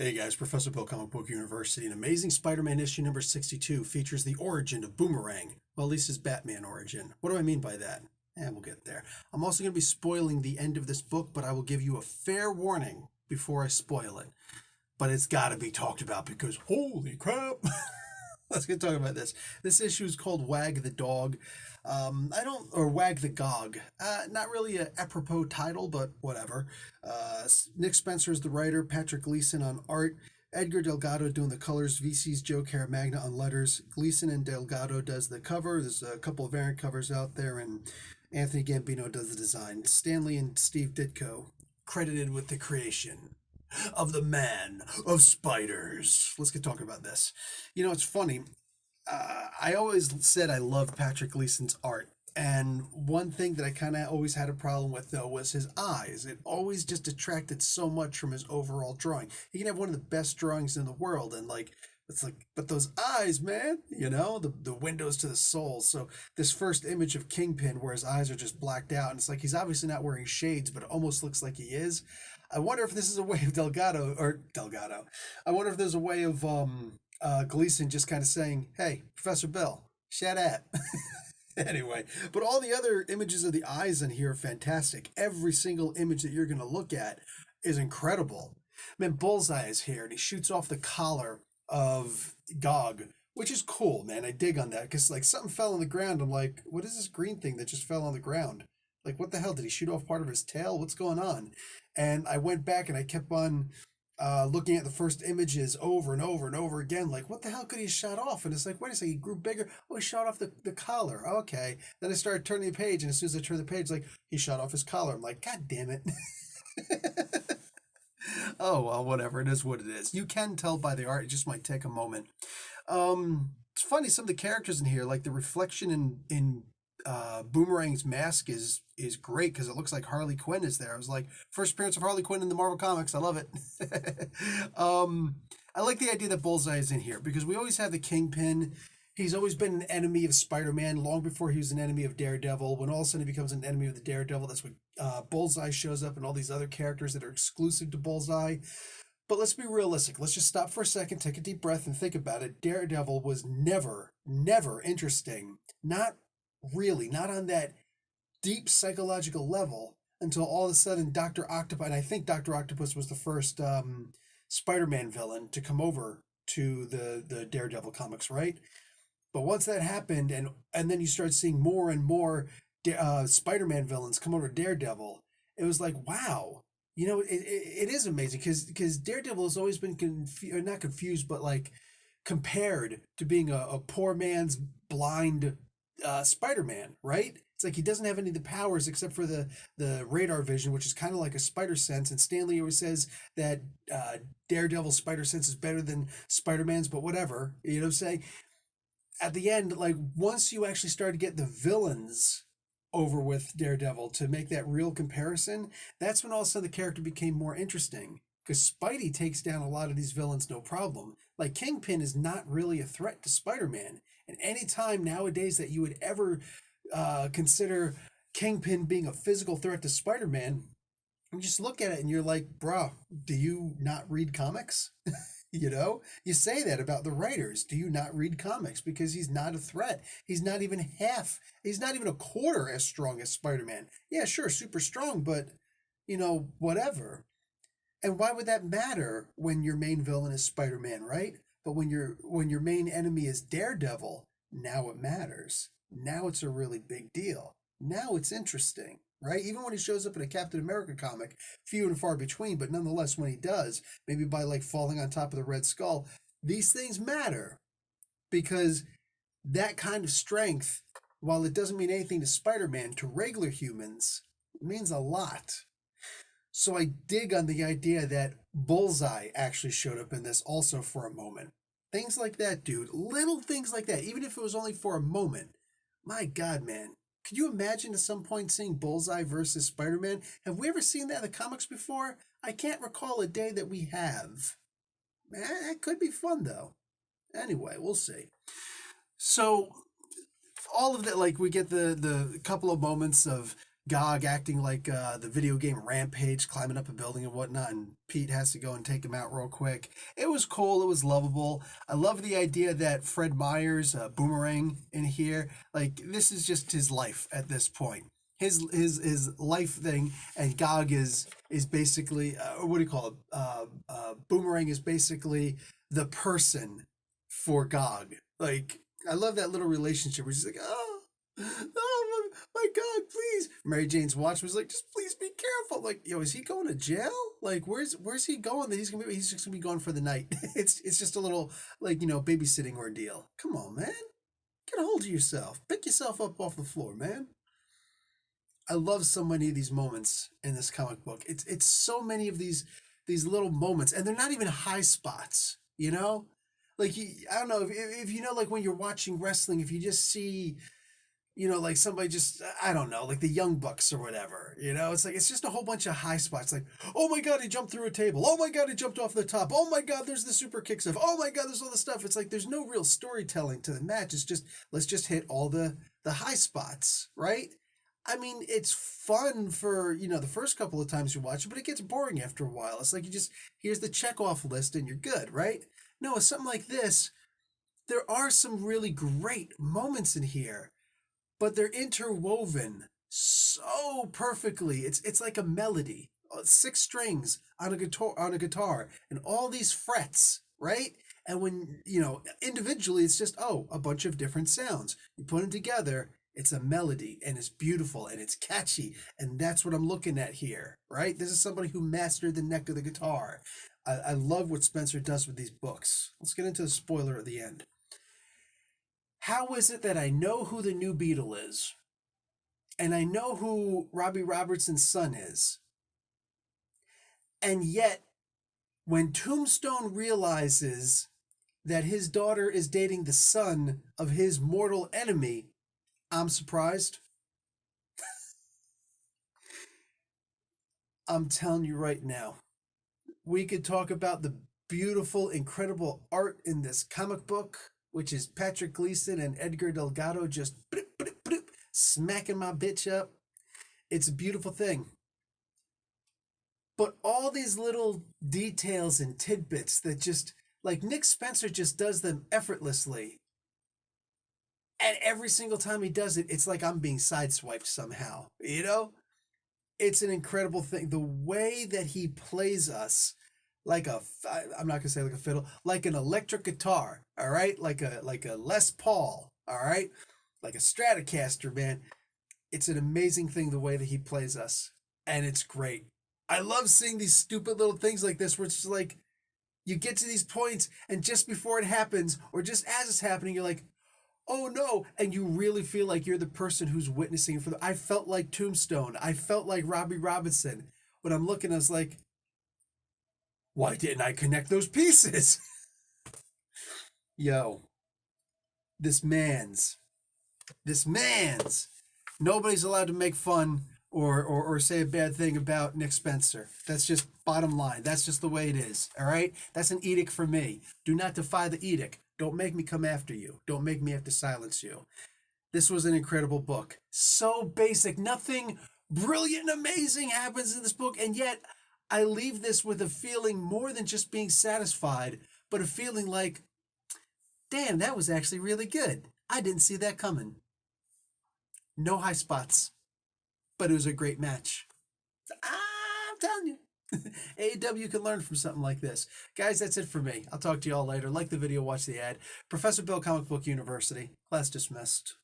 Hey guys, Professor Bill, Comic Book University. An Amazing Spider-Man issue number 62 features the origin of Boomerang. Well, at least his Batman origin. What do I mean by that? We'll get there. I'm also going to be spoiling the end of this book, but I will give you a fair warning before I spoil it. But it's got to be talked about because holy crap! Let's get talking about this. This issue is called Wag the Dog. Or Wag the Gog. Not really a apropos title, but whatever. Nick Spencer is the writer, Patrick Gleason on art, Edgar Delgado doing the colors, VC's Joe Caramagna on letters. Gleason and Delgado does the cover. There's a couple of variant covers out there, and Anthony Gambino does the design. Stanley and Steve Ditko credited with the creation of the Man of Spiders. Let's get talking about this. You know, it's funny. I always said I loved Patrick Gleason's art. And one thing that I kind of always had a problem with, though, was his eyes. It always just detracted so much from his overall drawing. He can have one of the best drawings in the world, and it's like, but those eyes, man, the windows to the soul. So this first image of Kingpin, where his eyes are just blacked out, and it's like he's obviously not wearing shades, but it almost looks like he is. I wonder if this is a way of Delgado. I wonder if there's a way of Gleason just kind of saying, "Hey, Professor Bill, shut up." Anyway, but all the other images of the eyes in here are fantastic. Every single image that you're going to look at is incredible. Man, Bullseye is here, and he shoots off the collar of Gog, which is cool, man. I dig on that, because like something fell on the ground. I'm like, what is this green thing that just fell on the ground? Like, what the hell? Did he shoot off part of his tail? What's going on? And I went back and I kept on looking at the first images over and over and over again, like, what the hell could he have shot off? And it's like, wait a second, he grew bigger. Oh, he shot off the collar. Okay. Then I started turning the page, and as soon as I turned the page, like, he shot off his collar. I'm like, God damn it. Oh, well, whatever. It is what it is. You can tell by the art. It just might take a moment. It's funny, some of the characters in here, like the reflection in Boomerang's mask is great, because it looks like Harley Quinn is there. I was like, first appearance of Harley Quinn in the Marvel Comics. I love it. I like the idea that Bullseye is in here, because we always have the Kingpin. He's always been an enemy of Spider-Man long before he was an enemy of Daredevil. When all of a sudden he becomes an enemy of the Daredevil, that's when Bullseye shows up, and all these other characters that are exclusive to Bullseye. But let's be realistic. Let's just stop for a second, take a deep breath, and think about it. Daredevil was never interesting. Not really, not on that deep psychological level, until all of a sudden Dr. Octopus, and I think Dr. Octopus was the first Spider-Man villain to come over to the Daredevil comics, right? But once that happened, and then you start seeing more and more Spider-Man villains come over to Daredevil, it was like, wow. It is amazing, because Daredevil has always been not confused, but like compared to being a poor man's blind Spider-Man, right? It's like he doesn't have any of the powers except for the radar vision, which is kind of like a spider sense. And Stanley always says that Daredevil's spider sense is better than Spider-Man's, but whatever. You know what I'm saying? At the end, like, once you actually start to get the villains over with Daredevil to make that real comparison, that's when all of a sudden the character became more interesting. Because Spidey takes down a lot of these villains no problem. Like, Kingpin is not really a threat to Spider-Man. And any time nowadays that you would ever consider Kingpin being a physical threat to Spider-Man, you just look at it and you're like, bro, do you not read comics? You say that about the writers. Do you not read comics? Because he's not a threat. He's not even a quarter as strong as Spider-Man. Yeah, sure, super strong, but, whatever. And why would that matter when your main villain is Spider-Man, right? But when your main enemy is Daredevil, now it matters. Now it's a really big deal. Now it's interesting, right? Even when he shows up in a Captain America comic, few and far between, but nonetheless, when he does, maybe by like falling on top of the Red Skull, these things matter, because that kind of strength, while it doesn't mean anything to Spider-Man, to regular humans, it means a lot. So I dig on the idea that Bullseye actually showed up in this also for a moment. Things like that, dude. Little things like that, even if it was only for a moment. My God, man. Could you imagine at some point seeing Bullseye versus Spider-Man? Have we ever seen that in the comics before? I can't recall a day that we have. Man, that could be fun, though. Anyway, we'll see. So, all of that, like, we get the couple of moments of Gog acting like the video game Rampage, climbing up a building and whatnot, and Pete has to go and take him out real quick. It was cool. It was lovable. I love the idea that Fred Meyer's Boomerang in here. Like this is just his life at this point. His life thing, and Gog is basically what do you call it? Boomerang is basically the person for Gog. Like I love that little relationship where she's like, oh my God, please. Mary Jane's watch was like, just please be careful. Like, yo, is he going to jail? Like, where's he going? That he's just gonna be gone for the night. It's just a little like babysitting ordeal. Come on, man, get a hold of yourself. Pick yourself up off the floor, man. I love so many of these moments in this comic book. It's so many of these little moments, and they're not even high spots. Like I don't know if like when you're watching wrestling, if you just see like somebody just I don't know, like the Young Bucks or whatever. It's like it's just a whole bunch of high spots. Like, oh my God, he jumped through a table. Oh my God, he jumped off the top. Oh my God, there's the super kick stuff. Oh my God, there's all the stuff. It's like there's no real storytelling to the match. It's just let's just hit all the high spots, right? I mean, it's fun for the first couple of times you watch it, but it gets boring after a while. It's like you just here's the check off list and you're good, right? No, with something like this, there are some really great moments in here, but they're interwoven so perfectly. It's like a melody, six strings on a guitar, and all these frets, right? And when individually, it's just a bunch of different sounds. You put them together, it's a melody, and it's beautiful and it's catchy, and that's what I'm looking at here, right? This is somebody who mastered the neck of the guitar. I love what Spencer does with these books. Let's get into the spoiler at the end. How is it that I know who the new Beetle is, and I know who Robbie Robertson's son is, and yet when Tombstone realizes that his daughter is dating the son of his mortal enemy, I'm surprised? I'm telling you right now, we could talk about the beautiful, incredible art in this comic book, which is Patrick Gleason and Edgar Delgado just bloop, bloop, bloop, smacking my bitch up. It's a beautiful thing. But all these little details and tidbits that just, like Nick Spencer just does them effortlessly. And every single time he does it, it's like I'm being sideswiped somehow. It's an incredible thing. The way that he plays us like I'm not gonna say like a fiddle, like an electric guitar, all right, like a Les Paul, all right, like a Stratocaster, man. It's an amazing thing the way that he plays us, and it's great. I love seeing these stupid little things like this where it's just like you get to these points, and just before it happens, or just as it's happening, you're like, oh no, and you really feel like you're the person who's witnessing it for I felt like Tombstone. I felt like Robbie Robinson. When I'm looking, I was like, why didn't I connect those pieces? Yo, this man's, this man's. Nobody's allowed to make fun or say a bad thing about Nick Spencer. That's just bottom line. That's just the way it is. All right? That's an edict for me. Do not defy the edict. Don't make me come after you. Don't make me have to silence you. This was an incredible book. So basic. Nothing brilliant and amazing happens in this book, and yet I leave this with a feeling more than just being satisfied, but a feeling like, damn, that was actually really good. I didn't see that coming. No high spots, but it was a great match. I'm telling you. AEW can learn from something like this. Guys, that's it for me. I'll talk to you all later. Like the video, watch the ad. Professor Bill, Comic Book University. Class dismissed.